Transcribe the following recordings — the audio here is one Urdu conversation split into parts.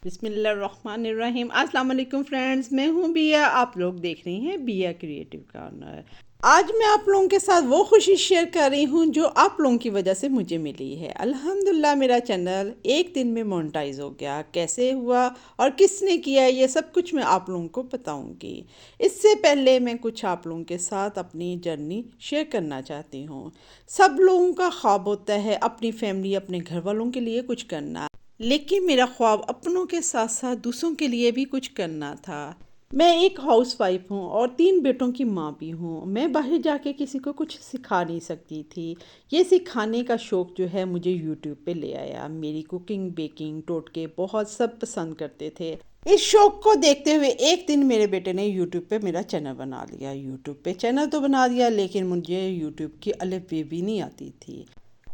بسم اللہ الرحمن الرحیم۔ السلام علیکم فرینڈز، میں ہوں بیا، آپ لوگ دیکھ رہی ہیں بیا کریٹو کارنر۔ آج میں آپ لوگوں کے ساتھ وہ خوشی شیئر کر رہی ہوں جو آپ لوگوں کی وجہ سے مجھے ملی ہے۔ الحمدللہ میرا چینل ایک دن میں مونٹائز ہو گیا۔ کیسے ہوا اور کس نے کیا، یہ سب کچھ میں آپ لوگوں کو بتاؤں گی۔ اس سے پہلے میں کچھ آپ لوگوں کے ساتھ اپنی جرنی شیئر کرنا چاہتی ہوں۔ سب لوگوں کا خواب ہوتا ہے اپنی فیملی، اپنے گھر والوں کے لیے کچھ کرنا، لیکن میرا خواب اپنوں کے ساتھ ساتھ دوسروں کے لیے بھی کچھ کرنا تھا۔ میں ایک ہاؤس وائف ہوں اور 3 بیٹوں کی ماں بھی ہوں۔ میں باہر جا کے کسی کو کچھ سکھا نہیں سکتی تھی۔ یہ سکھانے کا شوق جو ہے مجھے یوٹیوب پہ لے آیا۔ میری کوکنگ، بیکنگ، ٹوٹکے بہت سب پسند کرتے تھے۔ اس شوق کو دیکھتے ہوئے ایک دن میرے بیٹے نے یوٹیوب پہ میرا چینل بنا لیا۔ یوٹیوب پہ چینل تو بنا دیا، لیکن مجھے یوٹیوب کی الف بے بھی نہیں آتی تھی۔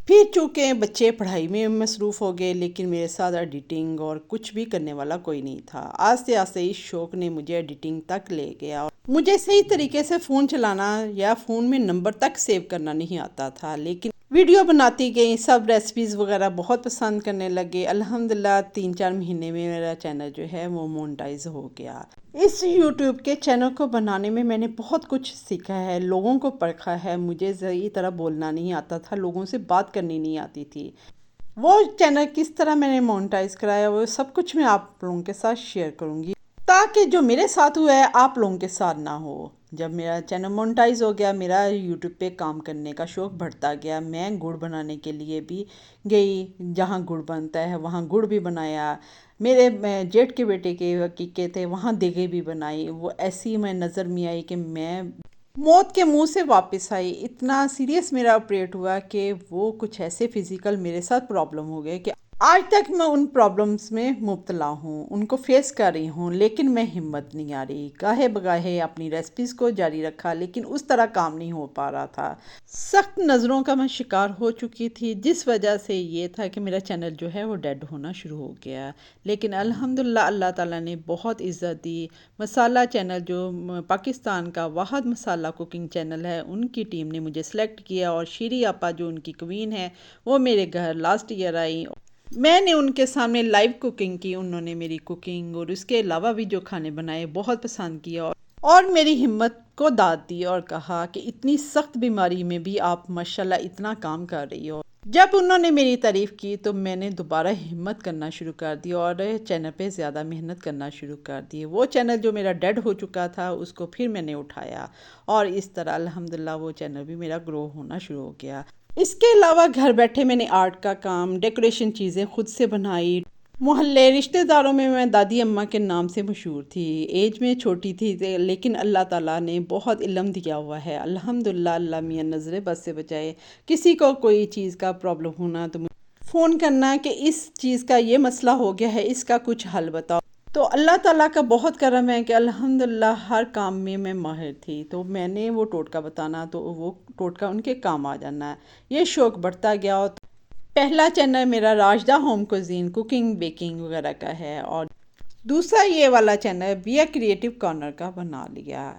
پھر چونکہ بچے پڑھائی میں مصروف ہو گئے، لیکن میرے ساتھ ایڈیٹنگ اور کچھ بھی کرنے والا کوئی نہیں تھا۔ آہستہ آہستہ اس شوق نے مجھے ایڈیٹنگ تک لے گیا اور مجھے صحیح طریقے سے فون چلانا یا فون میں نمبر تک سیو کرنا نہیں آتا تھا، لیکن ویڈیو بناتی گئی، سب ریسپیز وغیرہ بہت پسند کرنے لگے۔ الحمدللہ 3-4 مہینے میں میرا چینل جو ہے وہ مونٹائز ہو گیا۔ اس یوٹیوب کے چینل کو بنانے میں نے بہت کچھ سیکھا ہے، لوگوں کو پرکھا ہے۔ مجھے صحیح طرح بولنا نہیں آتا تھا، لوگوں سے بات کرنی نہیں آتی تھی۔ وہ چینل کس طرح میں نے مونٹائز کرایا، وہ سب کچھ میں آپ لوگوں کے ساتھ شیئر کروں گی، تاکہ جو میرے ساتھ ہوا ہے آپ لوگوں کے ساتھ نہ ہو۔ جب میرا چینل مونٹائز ہو گیا، میرا یوٹیوب پہ کام کرنے کا شوق بڑھتا گیا۔ میں گڑ بنانے کے لیے بھی گئی، جہاں گڑ بنتا ہے وہاں گڑ بھی بنایا۔ میرے جیٹھ کے بیٹے کے عقیقے تھے، وہاں دیگیں بھی بنائی۔ وہ ایسی میں نظر میں آئی کہ میں موت کے منہ سے واپس آئی۔ اتنا سیریس میرا آپریٹ ہوا کہ وہ کچھ ایسے فزیکل میرے ساتھ پرابلم ہو گئے کہ آج تک میں ان پرابلمز میں مبتلا ہوں، ان کو فیس کر رہی ہوں، لیکن میں ہمت نہیں آ رہی۔ گاہے بگاہے اپنی ریسپیز کو جاری رکھا، لیکن اس طرح کام نہیں ہو پا رہا تھا۔ سخت نظروں کا میں شکار ہو چکی تھی، جس وجہ سے یہ تھا کہ میرا چینل جو ہے وہ ڈیڈ ہونا شروع ہو گیا۔ لیکن الحمدللہ اللہ تعالیٰ نے بہت عزت دی۔ مسالہ چینل جو پاکستان کا واحد مسالہ کوکنگ چینل ہے، ان کی ٹیم نے مجھے سلیکٹ کیا، اور شیری آپا جو ان کی کوین ہے وہ میرے گھر لاسٹ ایئر آئی۔ میں نے ان کے سامنے لائیو کوکنگ کی، انہوں نے میری کوکنگ اور اس کے علاوہ بھی جو کھانے بنائے بہت پسند کیا، اور میری ہمت کو داد دی اور کہا کہ اتنی سخت بیماری میں بھی آپ ماشاءاللہ اتنا کام کر رہی ہو۔ جب انہوں نے میری تعریف کی تو میں نے دوبارہ ہمت کرنا شروع کر دی اور چینل پہ زیادہ محنت کرنا شروع کر دی۔ وہ چینل جو میرا ڈیڈ ہو چکا تھا اس کو پھر میں نے اٹھایا، اور اس طرح الحمدللہ وہ چینل بھی میرا گرو ہونا شروع ہو گیا۔ اس کے علاوہ گھر بیٹھے میں نے آرٹ کا کام، ڈیکوریشن چیزیں خود سے بنائی۔ محلے رشتہ داروں میں دادی اماں کے نام سے مشہور تھی۔ ایج میں چھوٹی تھی، لیکن اللہ تعالیٰ نے بہت علم دیا ہوا ہے الحمدللہ۔ اللہ میاں نظر بد سے بچائے۔ کسی کو کوئی چیز کا پرابلم ہونا تو فون کرنا کہ اس چیز کا یہ مسئلہ ہو گیا ہے، اس کا کچھ حل بتاؤ۔ تو اللہ تعالیٰ کا بہت کرم ہے کہ الحمدللہ ہر کام میں ماہر تھی، تو میں نے وہ ٹوٹکا بتانا تو وہ ٹوٹکا ان کے کام آ جانا۔ یہ شوق بڑھتا گیا، اور پہلا چینل میرا راشدہ ہوم کوزین کوکنگ بیکنگ وغیرہ کا ہے، اور دوسرا یہ والا چینل بیا کریٹو کارنر کا بنا لیا۔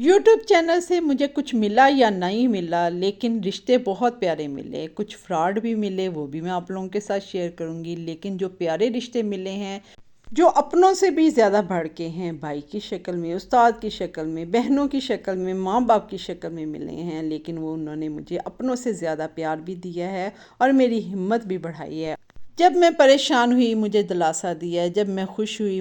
یوٹیوب چینل سے مجھے کچھ ملا یا نہیں ملا، لیکن رشتے بہت پیارے ملے۔ کچھ فراڈ بھی ملے، وہ بھی میں آپ لوگوں کے ساتھ شیئر کروں گی، لیکن جو پیارے رشتے ملے ہیں جو اپنوں سے بھی زیادہ بڑھ کے ہیں، بھائی کی شکل میں، استاد کی شکل میں، بہنوں کی شکل میں، ماں باپ کی شکل میں ملے ہیں، لیکن وہ انہوں نے مجھے اپنوں سے زیادہ پیار بھی دیا ہے اور میری ہمت بھی بڑھائی ہے۔ جب میں پریشان ہوئی مجھے دلاسا دیا، جب میں خوش ہوئی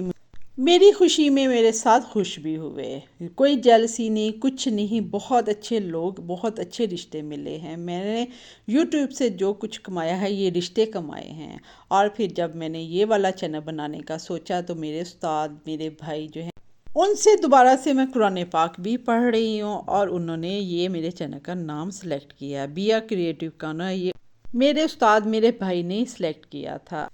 میری خوشی میں میرے ساتھ خوش بھی ہوئے۔ کوئی جیلسی نہیں، کچھ نہیں، بہت اچھے لوگ، بہت اچھے رشتے ملے ہیں۔ میں نے یوٹیوب سے جو کچھ کمایا ہے یہ رشتے کمائے ہیں۔ اور پھر جب میں نے یہ والا چینل بنانے کا سوچا تو میرے استاد، میرے بھائی جو ہیں، ان سے دوبارہ سے میں قرآن پاک بھی پڑھ رہی ہوں، اور انہوں نے یہ میرے چینل کا نام سلیکٹ کیا، بیا کریٹو کارنر۔ یہ میرے استاد، میرے بھائی نے سلیکٹ کیا تھا۔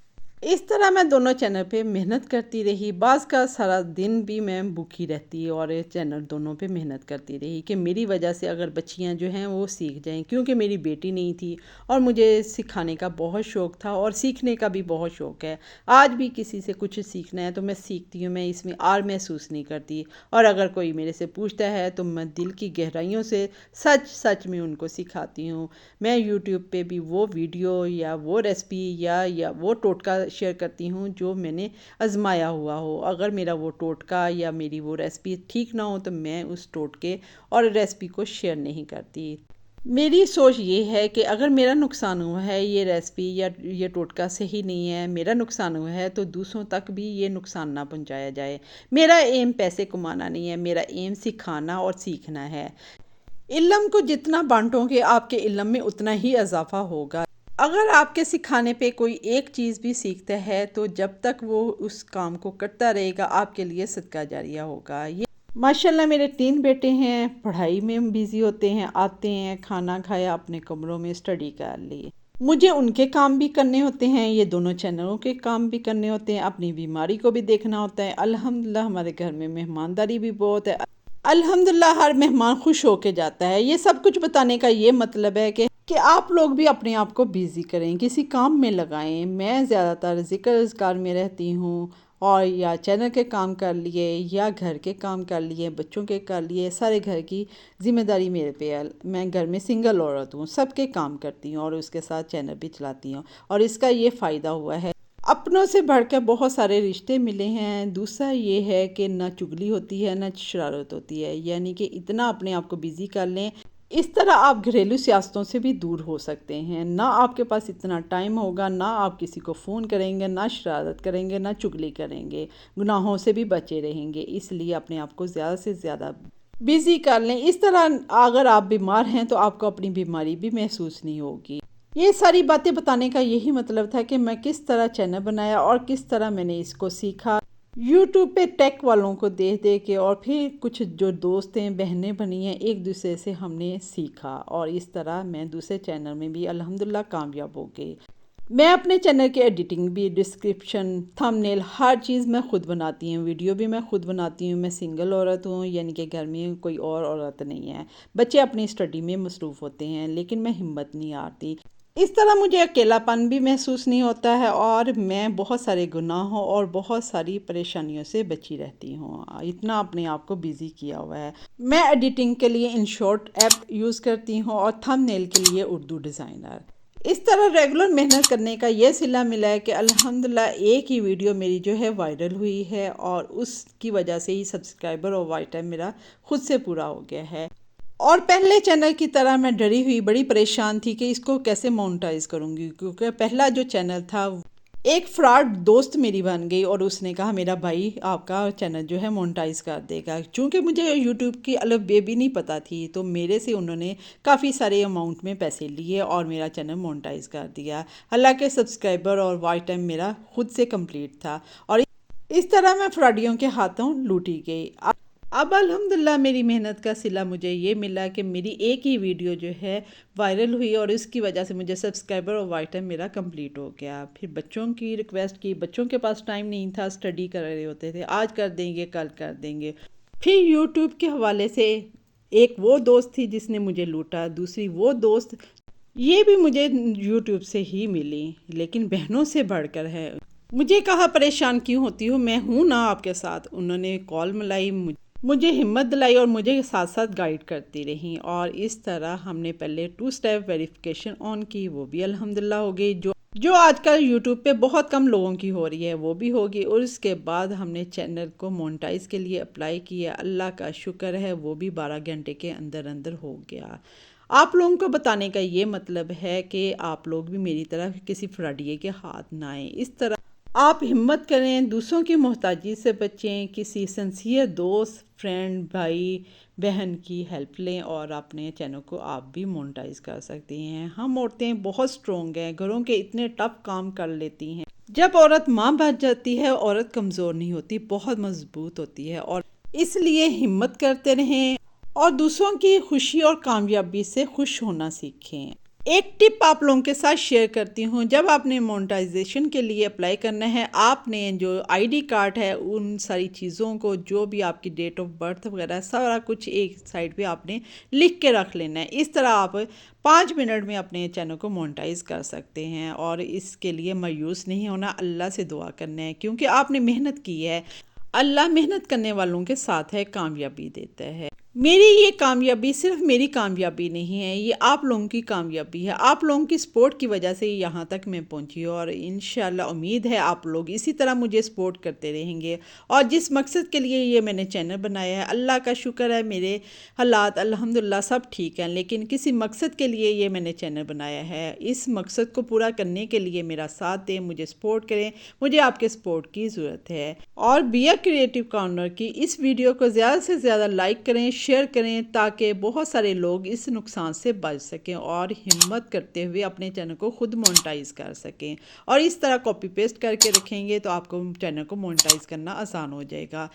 اس طرح میں دونوں چینل پہ محنت کرتی رہی۔ بعض کا سارا دن بھی میں بھوکی رہتی اور چینل دونوں پہ محنت کرتی رہی کہ میری وجہ سے اگر بچیاں جو ہیں وہ سیکھ جائیں، کیونکہ میری بیٹی نہیں تھی اور مجھے سکھانے کا بہت شوق تھا اور سیکھنے کا بھی بہت شوق ہے۔ آج بھی کسی سے کچھ سیکھنا ہے تو میں سیکھتی ہوں، میں اس میں آر محسوس نہیں کرتی، اور اگر کوئی میرے سے پوچھتا ہے تو میں دل کی گہرائیوں سے سچ سچ میں ان کو سکھاتی ہوں۔ میں یوٹیوب پہ بھی وہ ویڈیو یا وہ ریسپی یا وہ ٹوٹکا شیئر کرتی ہوں جو میں نے آزمایا ہوا ہو۔ اگر میرا وہ ٹوٹکا یا میری وہ ریسپی ٹھیک نہ ہو تو میں اس ٹوٹکے اور ریسپی کو شیئر نہیں کرتی۔ میری سوچ یہ ہے کہ اگر میرا نقصان ہوا ہے یہ ریسپی یا یہ ٹوٹکا صحیح نہیں ہے، میرا نقصان ہوا ہے تو دوسروں تک بھی یہ نقصان نہ پہنچایا جائے۔ میرا ایم پیسے کمانا نہیں ہے، میرا ایم سکھانا اور سیکھنا ہے۔ علم کو جتنا بانٹو گے آپ کے علم میں اتنا ہی اضافہ ہوگا۔ اگر آپ کے سکھانے پہ کوئی ایک چیز بھی سیکھتا ہے تو جب تک وہ اس کام کو کرتا رہے گا آپ کے لیے صدقہ جاریہ ہوگا۔ ماشاءاللہ میرے 3 بیٹے ہیں، پڑھائی میں بیزی ہوتے ہیں، آتے ہیں کھانا کھایا اپنے کمروں میں اسٹڈی کر لی۔ مجھے ان کے کام بھی کرنے ہوتے ہیں، یہ دونوں چینلوں کے کام بھی کرنے ہوتے ہیں، اپنی بیماری کو بھی دیکھنا ہوتا ہے۔ الحمدللہ ہمارے گھر میں مہمانداری بھی بہت ہے۔ الحمدللہ ہر مہمان خوش ہو کے جاتا ہے۔ یہ سب کچھ بتانے کا یہ مطلب ہے کہ آپ لوگ بھی اپنے آپ کو بیزی کریں، کسی کام میں لگائیں۔ میں زیادہ تر ذکر اذکار میں رہتی ہوں، اور یا چینل کے کام کر لیے یا گھر کے کام کر لیے، بچوں کے کر لیے، سارے گھر کی ذمہ داری میرے پہ ہے۔ میں گھر میں سنگل عورت ہوں، سب کے کام کرتی ہوں اور اس کے ساتھ چینل بھی چلاتی ہوں، اور اس کا یہ فائدہ ہوا ہے اپنوں سے بڑھ کر بہت سارے رشتے ملے ہیں۔ دوسرا یہ ہے کہ نہ چگلی ہوتی ہے نہ شرارت ہوتی ہے، یعنی کہ اتنا اپنے آپ کو بیزی کر لیں، اس طرح آپ گھریلو سیاستوں سے بھی دور ہو سکتے ہیں۔ نہ آپ کے پاس اتنا ٹائم ہوگا، نہ آپ کسی کو فون کریں گے، نہ شرارت کریں گے، نہ چگلی کریں گے، گناہوں سے بھی بچے رہیں گے۔ اس لیے اپنے آپ کو زیادہ سے زیادہ بیزی کر لیں۔ اس طرح اگر آپ بیمار ہیں تو آپ کو اپنی بیماری بھی محسوس نہیں ہوگی۔ یہ ساری باتیں بتانے کا یہی مطلب تھا کہ میں کس طرح چینل بنایا اور کس طرح میں نے اس کو سیکھا، یوٹیوب پہ ٹیک والوں کو دیکھ کے، اور پھر کچھ جو دوست ہیں بہنیں بنی ہیں ایک دوسرے سے ہم نے سیکھا، اور اس طرح میں دوسرے چینل میں بھی الحمدللہ کامیاب ہو گئی۔ میں اپنے چینل کی ایڈیٹنگ بھی، ڈسکرپشن، تھم نیل، ہر چیز میں خود بناتی ہوں، ویڈیو بھی میں خود بناتی ہوں۔ میں سنگل عورت ہوں، یعنی کہ گھر میں کوئی اور عورت نہیں ہے، بچے اپنی اسٹڈی میں مصروف ہوتے ہیں، لیکن میں ہمت نہیں ہارتی۔ اس طرح مجھے اکیلا پن بھی محسوس نہیں ہوتا ہے، اور میں بہت سارے گناہوں اور بہت ساری پریشانیوں سے بچی رہتی ہوں۔ اتنا اپنے آپ کو بیزی کیا ہوا ہے۔ میں ایڈیٹنگ کے لیے انشارٹ ایپ یوز کرتی ہوں اور تھم نیل کے لیے اردو ڈیزائنر۔ اس طرح ریگولر محنت کرنے کا یہ صلہ ملا ہے کہ الحمدللہ ایک ہی ویڈیو میری جو ہے وائرل ہوئی ہے، اور اس کی وجہ سے ہی سبسکرائبر اور واچ ٹائم میرا خود سے پورا ہو گیا ہے۔ اور پہلے چینل کی طرح میں ڈری ہوئی بڑی پریشان تھی کہ اس کو کیسے مونٹائز کروں گی، کیونکہ پہلا جو چینل تھا ایک فراڈ دوست میری بن گئی، اور اس نے کہا میرا بھائی آپ کا چینل جو ہے مونٹائز کر دے گا۔ چونکہ مجھے یوٹیوب کی الف بے بھی نہیں پتہ تھی، تو میرے سے انہوں نے کافی سارے اماؤنٹ میں پیسے لیے اور میرا چینل مونٹائز کر دیا، حالانکہ سبسکرائبر اور واچ ٹائم میرا خود سے کمپلیٹ تھا، اور اس طرح میں فراڈیوں کے ہاتھوں لوٹی گئی۔ اب الحمدللہ میری محنت کا صلہ مجھے یہ ملا کہ میری ایک ہی ویڈیو جو ہے وائرل ہوئی، اور اس کی وجہ سے مجھے سبسکرائبر اور واچ ٹائم میرا کمپلیٹ ہو گیا۔ پھر بچوں کی ریکویسٹ کی، بچوں کے پاس ٹائم نہیں تھا، اسٹڈی کر رہے ہوتے تھے، آج کر دیں گے کل کر دیں گے۔ پھر یوٹیوب کے حوالے سے ایک وہ دوست تھی جس نے مجھے لوٹا، دوسری وہ دوست یہ بھی مجھے یوٹیوب سے ہی ملی، لیکن بہنوں سے بڑھ کر ہے۔ مجھے کہا پریشان کیوں ہوتی ہو، میں ہوں نا آپ کے ساتھ۔ انہوں نے کال ملائی، مجھے ہمت دلائی اور مجھے ساتھ ساتھ گائیڈ کرتی رہیں، اور اس طرح ہم نے پہلے 2 اسٹیپ ویریفیکیشن آن کی، وہ بھی الحمدللہ ہو گئی، جو آج کل یوٹیوب پہ بہت کم لوگوں کی ہو رہی ہے، وہ بھی ہوگی۔ اور اس کے بعد ہم نے چینل کو مونٹائز کے لیے اپلائی کیا، اللہ کا شکر ہے وہ بھی 12 گھنٹے کے اندر اندر ہو گیا۔ آپ لوگوں کو بتانے کا یہ مطلب ہے کہ آپ لوگ بھی میری طرح کسی فراڈیے کے ہاتھ نہ آئیں۔ اس طرح آپ ہمت کریں، دوسروں کی محتاجی سے بچیں، کسی سنسیئر دوست، فرینڈ، بھائی بہن کی ہیلپ لیں، اور اپنے چینل کو آپ بھی مونٹائز کر سکتے ہیں۔ ہم عورتیں بہت سٹرونگ ہیں، گھروں کے اتنے ٹف کام کر لیتی ہیں۔ جب عورت ماں بن جاتی ہے، عورت کمزور نہیں ہوتی، بہت مضبوط ہوتی ہے، اور اس لیے ہمت کرتے رہیں اور دوسروں کی خوشی اور کامیابی سے خوش ہونا سیکھیں۔ ایک ٹپ آپ لوگوں کے ساتھ شیئر کرتی ہوں، جب آپ نے مونٹائزیشن کے لیے اپلائی کرنا ہے، آپ نے جو آئی ڈی کارڈ ہے ان ساری چیزوں کو، جو بھی آپ کی ڈیٹ آف برتھ وغیرہ سارا کچھ ایک سائڈ پہ آپ نے لکھ کے رکھ لینا ہے۔ اس طرح آپ 5 منٹ میں اپنے چینل کو مونٹائز کر سکتے ہیں، اور اس کے لیے مایوس نہیں ہونا، اللہ سے دعا کرنا ہے، کیونکہ آپ نے محنت کی ہے۔ اللہ محنت کرنے والوں کے ساتھ ہے، کامیابی دیتا ہے۔ میری یہ کامیابی صرف میری کامیابی نہیں ہے، یہ آپ لوگوں کی کامیابی ہے۔ آپ لوگوں کی سپورٹ کی وجہ سے یہاں تک میں پہنچی ہوں، اور انشاءاللہ امید ہے آپ لوگ اسی طرح مجھے سپورٹ کرتے رہیں گے۔ اور جس مقصد کے لیے یہ میں نے چینل بنایا ہے، اللہ کا شکر ہے میرے حالات الحمدللہ سب ٹھیک ہیں، لیکن کسی مقصد کے لیے یہ میں نے چینل بنایا ہے۔ اس مقصد کو پورا کرنے کے لیے میرا ساتھ دیں، مجھے سپورٹ کریں، مجھے آپ کے سپورٹ کی ضرورت ہے۔ اور بیا کریٹو کارنر کی اس ویڈیو کو زیادہ سے زیادہ لائک کریں، شیئر کریں، تاکہ بہت سارے لوگ اس نقصان سے بچ سکیں اور ہمت کرتے ہوئے اپنے چینل کو خود مونٹائز کر سکیں۔ اور اس طرح کاپی پیسٹ کر کے رکھیں گے تو آپ کو چینل کو مونٹائز کرنا آسان ہو جائے گا۔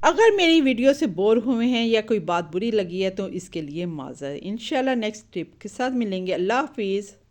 اگر میری ویڈیو سے بور ہوئے ہیں یا کوئی بات بری لگی ہے تو اس کے لیے معذرت۔ انشاءاللہ نیکسٹ ٹپ کے ساتھ ملیں گے۔ اللہ حافظ۔